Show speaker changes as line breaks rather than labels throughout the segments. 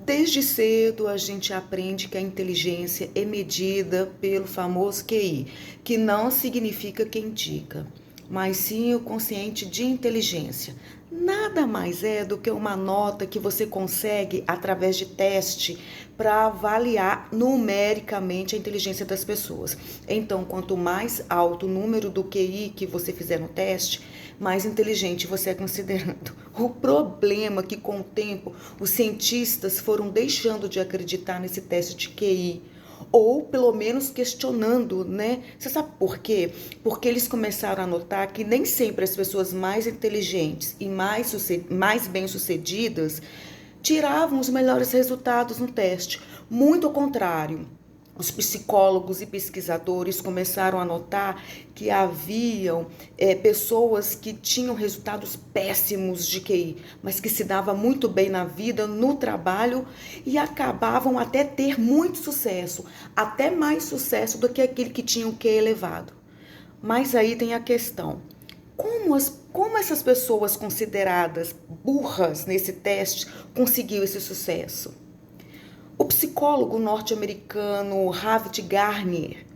Desde cedo a gente aprende que a inteligência é medida pelo famoso QI, que não significa quem indica, mas sim o quociente de inteligência. Nada mais é do que uma nota que você consegue através de teste para avaliar numericamente a inteligência das pessoas. Então, quanto mais alto o número do QI que você fizer no teste, mais inteligente você é considerado. O problema é que com o tempo os cientistas foram deixando de acreditar nesse teste de QI, ou pelo menos questionando, né? Você sabe por quê? Porque eles começaram a notar que nem sempre as pessoas mais inteligentes e mais bem-sucedidas tiravam os melhores resultados no teste. Muito ao contrário. Os psicólogos e pesquisadores começaram a notar que haviam pessoas que tinham resultados péssimos de QI, mas que se dava muito bem na vida, no trabalho e acabavam até ter muito sucesso, até mais sucesso do que aquele que tinha o QI elevado. Mas aí tem a questão: como essas pessoas consideradas burras nesse teste conseguiu esse sucesso? O psicólogo norte-americano David Garnier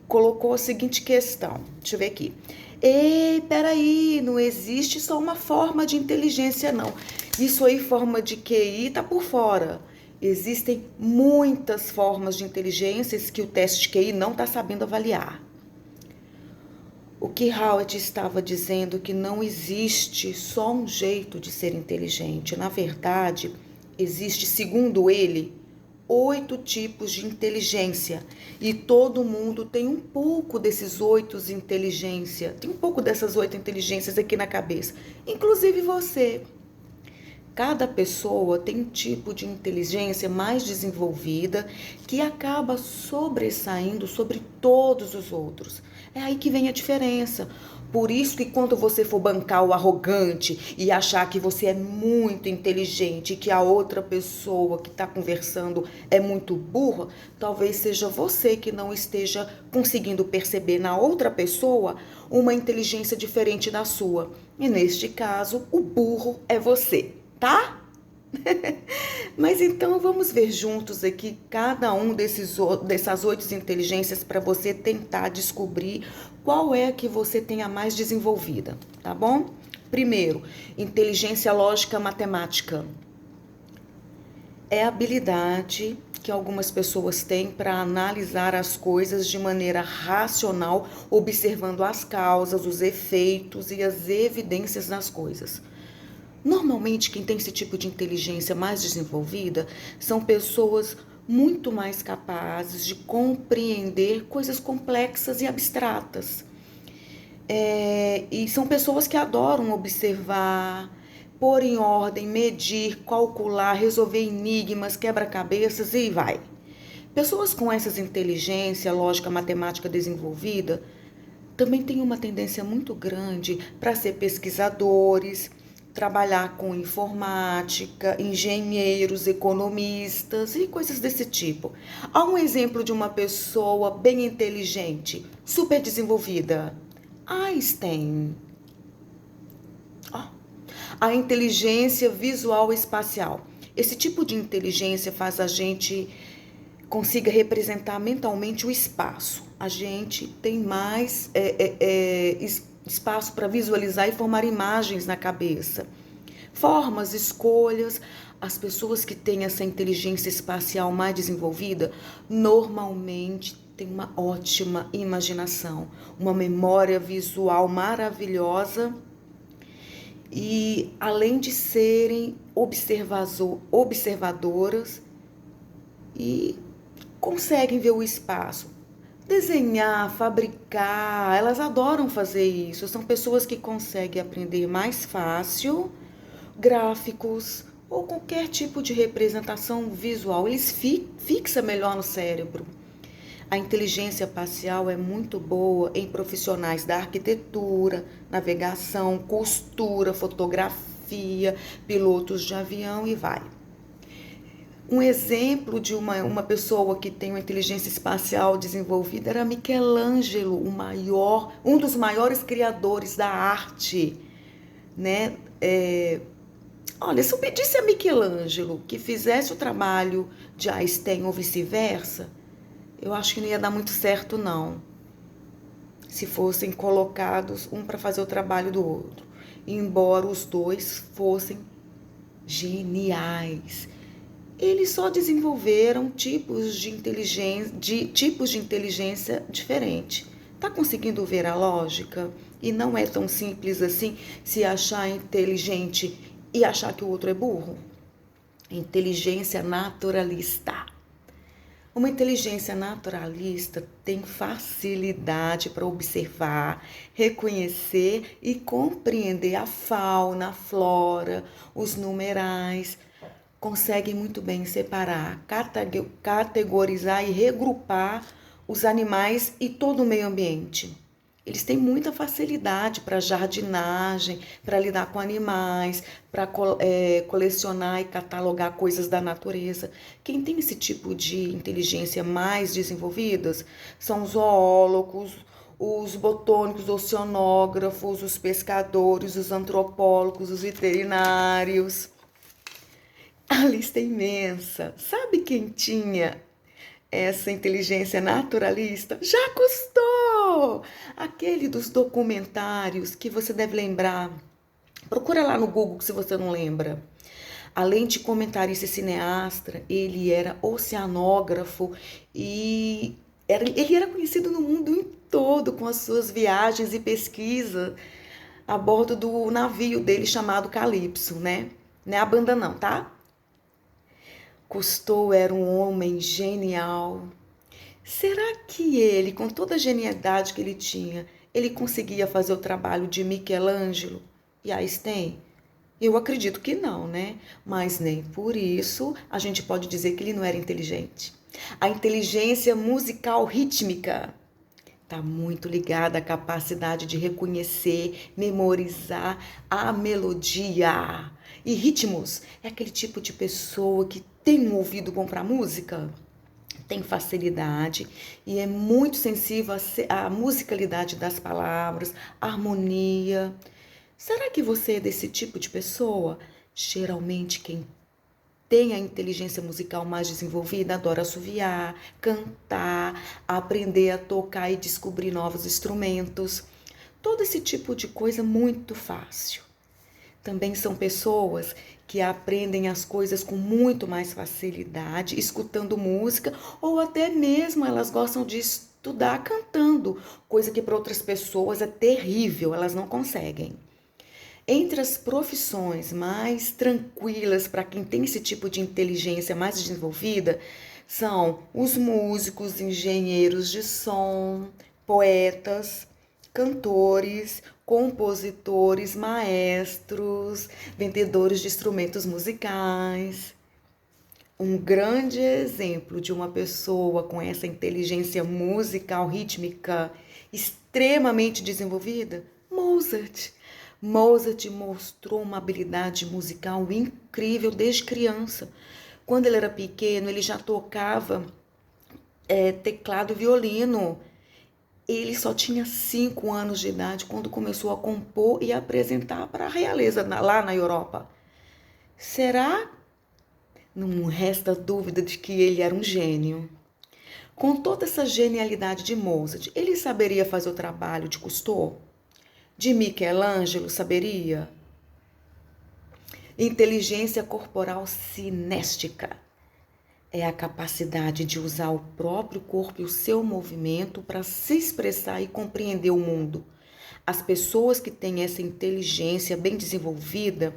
colocou a seguinte questão, deixa eu ver aqui. Ei, peraí, não existe só uma forma de inteligência, não. Isso aí, forma de QI, tá por fora. Existem muitas formas de inteligências que o teste de QI não está sabendo avaliar. O que Howard estava dizendo que não existe só um jeito de ser inteligente. Na verdade, existe, segundo ele, 8 tipos de inteligência. E todo mundo tem um pouco desses 8 de inteligência. Tem um pouco dessas 8 inteligências aqui na cabeça. Inclusive você. Cada pessoa tem um tipo de inteligência mais desenvolvida que acaba sobressaindo sobre todos os outros. É aí que vem a diferença. Por isso que quando você for bancar o arrogante e achar que você é muito inteligente e que a outra pessoa que está conversando é muito burra, talvez seja você que não esteja conseguindo perceber na outra pessoa uma inteligência diferente da sua. E neste caso, o burro é você. Tá? Mas então vamos ver juntos aqui cada um dessas 8 inteligências para você tentar descobrir qual é a que você tem a mais desenvolvida, tá bom? Primeiro, inteligência lógica matemática. É a habilidade que algumas pessoas têm para analisar as coisas de maneira racional, observando as causas, os efeitos e as evidências das coisas. Normalmente, quem tem esse tipo de inteligência mais desenvolvida são pessoas muito mais capazes de compreender coisas complexas e abstratas. E são pessoas que adoram observar, pôr em ordem, medir, calcular, resolver enigmas, quebra-cabeças e vai. Pessoas com essas inteligência, lógica, matemática desenvolvida também têm uma tendência muito grande para ser pesquisadores, trabalhar com informática, engenheiros, economistas e coisas desse tipo. Há um exemplo de uma pessoa bem inteligente, super desenvolvida. Einstein. Oh. A inteligência visual espacial. Esse tipo de inteligência faz a gente consiga representar mentalmente o espaço. A gente tem mais espaço para visualizar e formar imagens na cabeça. Formas, escolhas. As pessoas que têm essa inteligência espacial mais desenvolvida normalmente têm uma ótima imaginação, uma memória visual maravilhosa e, além de serem observadoras e conseguem ver o espaço. Desenhar, fabricar, elas adoram fazer isso. São pessoas que conseguem aprender mais fácil gráficos ou qualquer tipo de representação visual. Eles fixam melhor no cérebro. A inteligência espacial é muito boa em profissionais da arquitetura, navegação, costura, fotografia, pilotos de avião e vai. Um exemplo de uma pessoa que tem uma inteligência espacial desenvolvida era Michelangelo, um dos maiores criadores da arte, né? Olha, se eu pedisse a Michelangelo que fizesse o trabalho de Einstein ou vice-versa, eu acho que não ia dar muito certo, não. Se fossem colocados um para fazer o trabalho do outro. Embora os dois fossem geniais. Eles só desenvolveram tipos de inteligência diferentes. Tá conseguindo ver a lógica? E não é tão simples assim se achar inteligente e achar que o outro é burro. Inteligência naturalista. Uma inteligência naturalista tem facilidade para observar, reconhecer e compreender a fauna, a flora, os numerais. Consegue muito bem separar, categorizar e regrupar os animais e todo o meio ambiente. Eles têm muita facilidade para jardinagem, para lidar com animais, para colecionar e catalogar coisas da natureza. Quem tem esse tipo de inteligência mais desenvolvidas são os zoólogos, os botânicos, os oceanógrafos, os pescadores, os antropólogos, os veterinários. A lista é imensa. Sabe quem tinha essa inteligência naturalista? Jacques Cousteau! Aquele dos documentários que você deve lembrar. Procura lá no Google se você não lembra. Além de comentarista e cineasta, ele era oceanógrafo e ele era conhecido no mundo todo com as suas viagens e pesquisa a bordo do navio dele chamado Calypso, né? Não é a banda não, tá? Cousteau era um homem genial. Será que ele, com toda a genialidade que ele tinha, ele conseguia fazer o trabalho de Michelangelo e Einstein? Eu acredito que não, né? Mas nem por isso a gente pode dizer que ele não era inteligente. A inteligência musical rítmica está muito ligada à capacidade de reconhecer, memorizar a melodia. E ritmos é aquele tipo de pessoa que tem um ouvido bom para música, tem facilidade e é muito sensível à musicalidade das palavras, harmonia. Será que você é desse tipo de pessoa? Geralmente quem tem a inteligência musical mais desenvolvida adora assoviar, cantar, aprender a tocar e descobrir novos instrumentos. Todo esse tipo de coisa muito fácil. Também são pessoas que aprendem as coisas com muito mais facilidade, escutando música, ou até mesmo elas gostam de estudar cantando, coisa que para outras pessoas é terrível, elas não conseguem. Entre as profissões mais tranquilas para quem tem esse tipo de inteligência mais desenvolvida são os músicos, engenheiros de som, poetas, cantores, compositores, maestros, vendedores de instrumentos musicais. Um grande exemplo de uma pessoa com essa inteligência musical rítmica extremamente desenvolvida, Mozart. Mozart mostrou uma habilidade musical incrível desde criança. Quando ele era pequeno, ele já tocava teclado e violino. Ele só tinha 5 anos de idade quando começou a compor e apresentar para a realeza lá na Europa. Será? Não resta dúvida de que ele era um gênio. Com toda essa genialidade de Mozart, ele saberia fazer o trabalho de Cousteau? De Michelangelo saberia? Inteligência corporal cinéstica é a capacidade de usar o próprio corpo e o seu movimento para se expressar e compreender o mundo. As pessoas que têm essa inteligência bem desenvolvida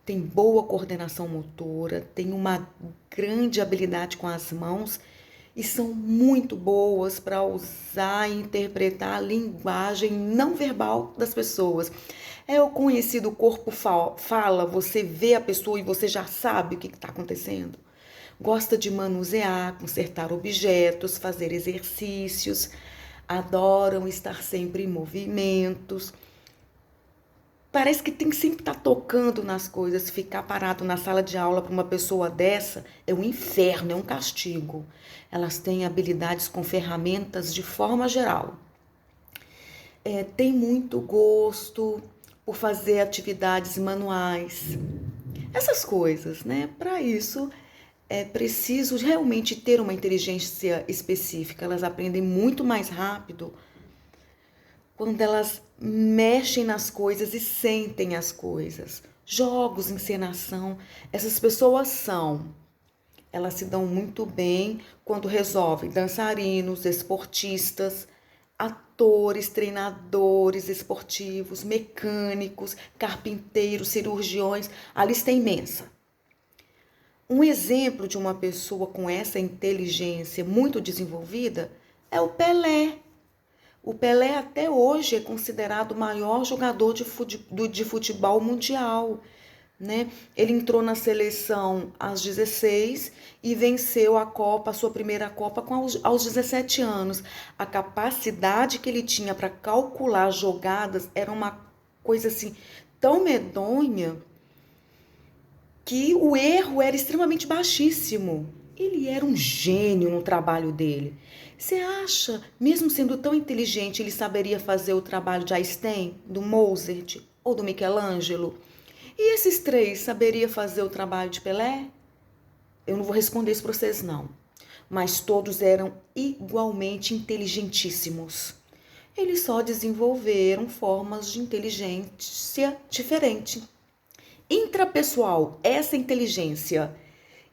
têm boa coordenação motora, têm uma grande habilidade com as mãos e são muito boas para usar e interpretar a linguagem não verbal das pessoas. É o conhecido corpo fala, você vê a pessoa e você já sabe o que está acontecendo. Gosta de manusear, consertar objetos, fazer exercícios, adoram estar sempre em movimentos. Parece que tem que sempre estar tocando nas coisas. Ficar parado na sala de aula para uma pessoa dessa é um inferno, é um castigo. Elas têm habilidades com ferramentas de forma geral. Tem muito gosto por fazer atividades manuais. Essas coisas, né? Para isso é preciso realmente ter uma inteligência específica. Elas aprendem muito mais rápido quando elas mexem nas coisas e sentem as coisas. Jogos, encenação, essas pessoas elas se dão muito bem quando resolvem dançarinos, esportistas, atores, treinadores esportivos, mecânicos, carpinteiros, cirurgiões, a lista é imensa. Um exemplo de uma pessoa com essa inteligência muito desenvolvida é o Pelé. O Pelé até hoje é considerado o maior jogador de futebol mundial, né? Ele entrou na seleção aos 16 e venceu a Copa, a sua primeira Copa, aos 17 anos. A capacidade que ele tinha para calcular jogadas era uma coisa assim tão medonha que o erro era extremamente baixíssimo. Ele era um gênio no trabalho dele. Você acha, mesmo sendo tão inteligente, ele saberia fazer o trabalho de Einstein, do Mozart ou do Michelangelo? E esses três saberia fazer o trabalho de Pelé? Eu não vou responder isso para vocês, não. Mas todos eram igualmente inteligentíssimos. Eles só desenvolveram formas de inteligência diferentes. Intrapessoal, essa inteligência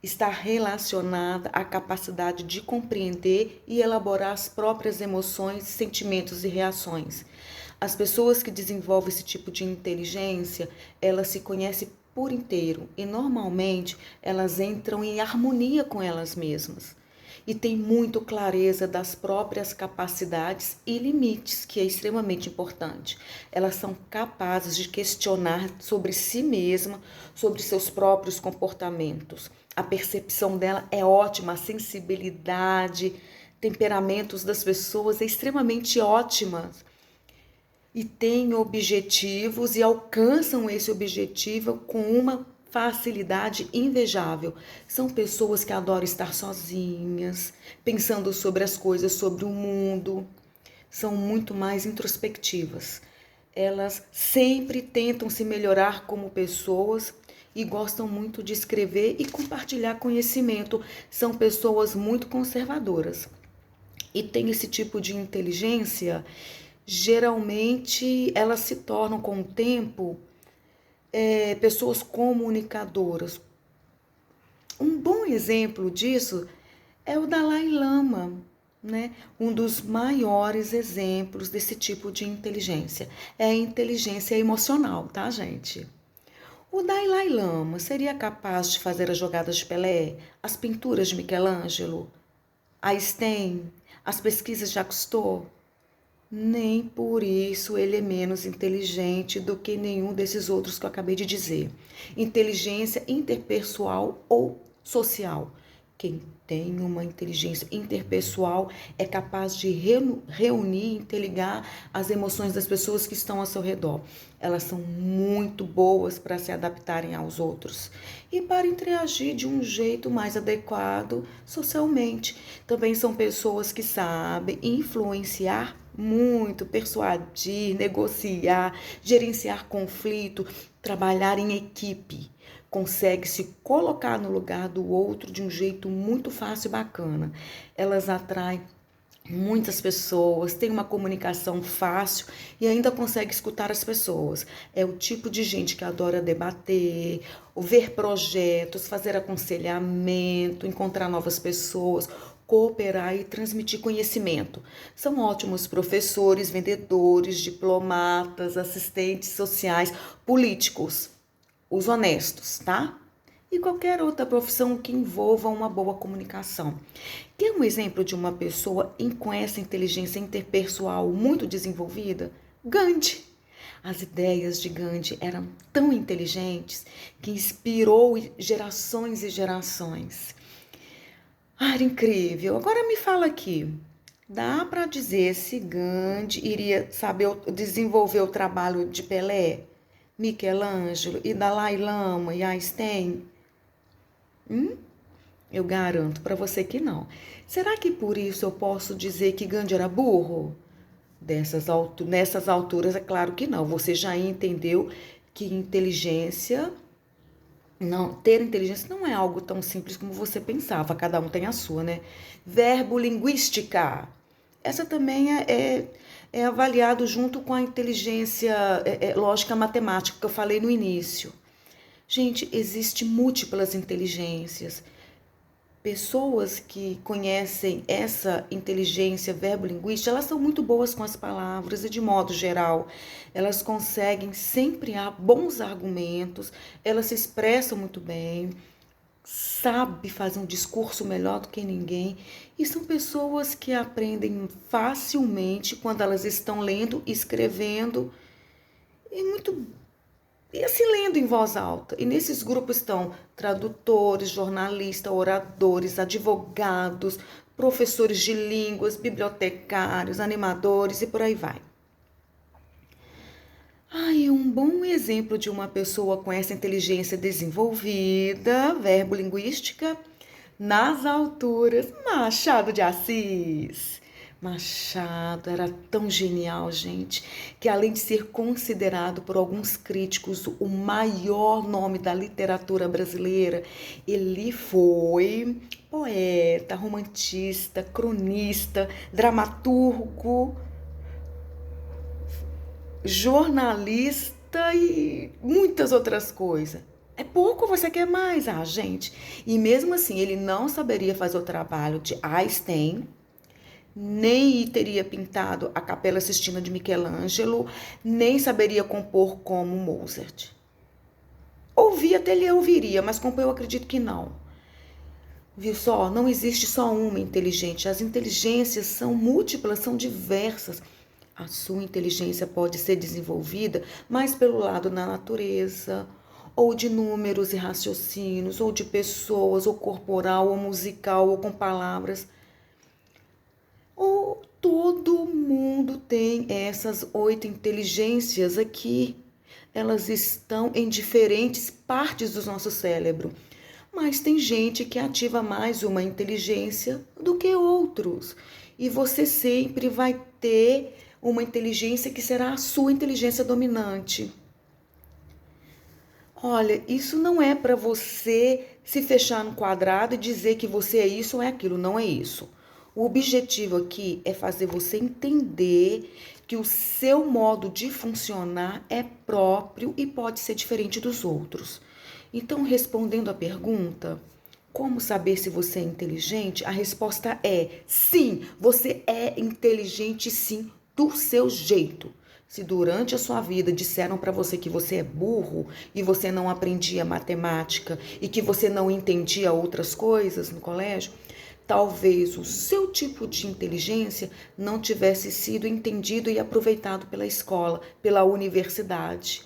está relacionada à capacidade de compreender e elaborar as próprias emoções, sentimentos e reações. As pessoas que desenvolvem esse tipo de inteligência, elas se conhecem por inteiro e normalmente elas entram em harmonia com elas mesmas. E tem muito clareza das próprias capacidades e limites, que é extremamente importante. Elas são capazes de questionar sobre si mesma, sobre seus próprios comportamentos. A percepção dela é ótima, a sensibilidade, temperamentos das pessoas é extremamente ótima. E têm objetivos e alcançam esse objetivo com uma facilidade invejável. São pessoas que adoram estar sozinhas, pensando sobre as coisas, sobre o mundo. São muito mais introspectivas. Elas sempre tentam se melhorar como pessoas e gostam muito de escrever e compartilhar conhecimento. São pessoas muito conservadoras. E tem esse tipo de inteligência, geralmente elas se tornam com o tempo pessoas comunicadoras. Um bom exemplo disso é o Dalai Lama, né? Um dos maiores exemplos desse tipo de inteligência. É a inteligência emocional, tá, gente? O Dalai Lama seria capaz de fazer as jogadas de Pelé, as pinturas de Michelangelo, Einstein, as pesquisas de Cousteau? Nem por isso ele é menos inteligente do que nenhum desses outros que eu acabei de dizer. Inteligência interpessoal ou social. Quem tem uma inteligência interpessoal é capaz de reunir, interligar as emoções das pessoas que estão ao seu redor. Elas são muito boas para se adaptarem aos outros e para interagir de um jeito mais adequado socialmente. Também são pessoas que sabem influenciar muito, persuadir, negociar, gerenciar conflito, trabalhar em equipe. Consegue se colocar no lugar do outro de um jeito muito fácil e bacana. Elas atraem muitas pessoas, têm uma comunicação fácil e ainda consegue escutar as pessoas. É o tipo de gente que adora debater, ver projetos, fazer aconselhamento, encontrar novas pessoas, cooperar e transmitir conhecimento. São ótimos professores, vendedores, diplomatas, assistentes sociais, políticos, os honestos, tá? E qualquer outra profissão que envolva uma boa comunicação. Quer um exemplo de uma pessoa com essa inteligência interpessoal muito desenvolvida? Gandhi. As ideias de Gandhi eram tão inteligentes que inspirou gerações e gerações. Era incrível. Agora me fala aqui, dá para dizer se Gandhi iria saber desenvolver o trabalho de Pelé, Michelangelo e Dalai Lama e Einstein? Eu garanto para você que não. Será que por isso eu posso dizer que Gandhi era burro? Nessas alturas, é claro que não. Você já entendeu que inteligência Não, ter inteligência não é algo tão simples como você pensava, cada um tem a sua, né? Verbolinguística. Essa também é avaliado junto com a inteligência lógica matemática que eu falei no início. Gente, existem múltiplas inteligências. Pessoas que conhecem essa inteligência verbolinguística, elas são muito boas com as palavras e, de modo geral, elas conseguem sempre há bons argumentos, elas se expressam muito bem, sabe fazer um discurso melhor do que ninguém, e são pessoas que aprendem facilmente quando elas estão lendo, escrevendo e muito e assim lendo em voz alta. E nesses grupos estão tradutores, jornalistas, oradores, advogados, professores de línguas, bibliotecários, animadores e por aí vai. Um bom exemplo de uma pessoa com essa inteligência desenvolvida, verbolinguística, nas alturas, Machado de Assis. Machado era tão genial, gente, que além de ser considerado por alguns críticos o maior nome da literatura brasileira, ele foi poeta, romantista, cronista, dramaturgo, jornalista e muitas outras coisas. É pouco, você quer mais, gente. E mesmo assim, ele não saberia fazer o trabalho de Einstein, nem teria pintado a Capela Sistina de Michelangelo, nem saberia compor como Mozart. Ouvir até ele ouviria, mas compor eu acredito que não. Viu só? Não existe só uma inteligente. As inteligências são múltiplas, são diversas. A sua inteligência pode ser desenvolvida mais pelo lado da natureza, ou de números e raciocínios, ou de pessoas, ou corporal, ou musical, ou com palavras. Ou todo mundo tem essas 8 inteligências aqui. Elas estão em diferentes partes do nosso cérebro. Mas tem gente que ativa mais uma inteligência do que outros. E você sempre vai ter uma inteligência que será a sua inteligência dominante. Olha, isso não é para você se fechar no quadrado e dizer que você é isso ou é aquilo. Não é isso. O objetivo aqui é fazer você entender que o seu modo de funcionar é próprio e pode ser diferente dos outros. Então, respondendo à pergunta, como saber se você é inteligente? A resposta é sim, você é inteligente sim, do seu jeito. Se durante a sua vida disseram para você que você é burro e você não aprendia matemática e que você não entendia outras coisas no colégio, talvez o seu tipo de inteligência não tivesse sido entendido e aproveitado pela escola, pela universidade.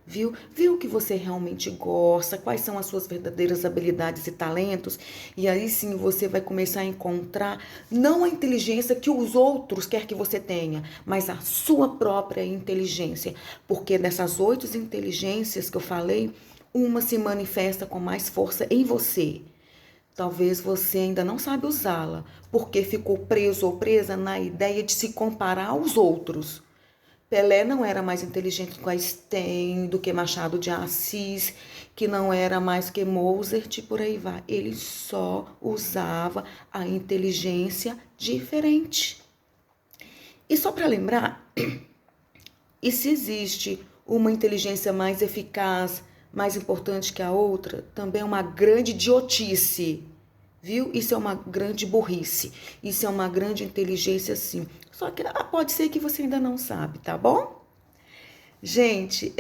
Viu o que você realmente gosta, quais são as suas verdadeiras habilidades e talentos, e aí sim você vai começar a encontrar não a inteligência que os outros querem que você tenha, mas a sua própria inteligência, porque dessas 8 inteligências que eu falei, uma se manifesta com mais força em você. Talvez você ainda não sabe usá-la, porque ficou preso ou presa na ideia de se comparar aos outros. Pelé não era mais inteligente que Einstein, do que Machado de Assis, que não era mais que Mozart, e por aí vai. Ele só usava a inteligência diferente. E só para lembrar, e se existe uma inteligência mais eficaz, mais importante que a outra, também é uma grande idiotice, viu? Isso é uma grande burrice, isso é uma grande inteligência sim. Só que pode ser que você ainda não sabe, tá bom? Gente,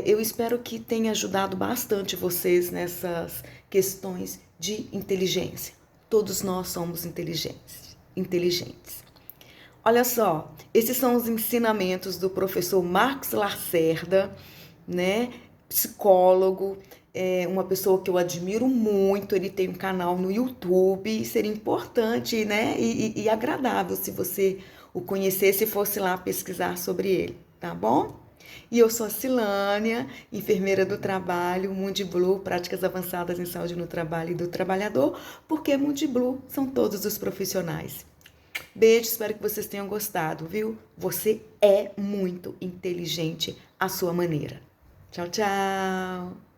eu espero que tenha ajudado bastante vocês nessas questões de inteligência. Todos nós somos inteligentes. Olha só, esses são os ensinamentos do professor Marcos Lacerda, né? Psicólogo, uma pessoa que eu admiro muito. Ele tem um canal no YouTube. Seria importante, né? E agradável se você o conhecesse e fosse lá pesquisar sobre ele, tá bom? E eu sou a Silânia, enfermeira do trabalho, Mundiblu, práticas avançadas em saúde no trabalho e do trabalhador, porque Mundiblu são todos os profissionais. Beijo, espero que vocês tenham gostado, viu? Você é muito inteligente à sua maneira. Tchau, tchau!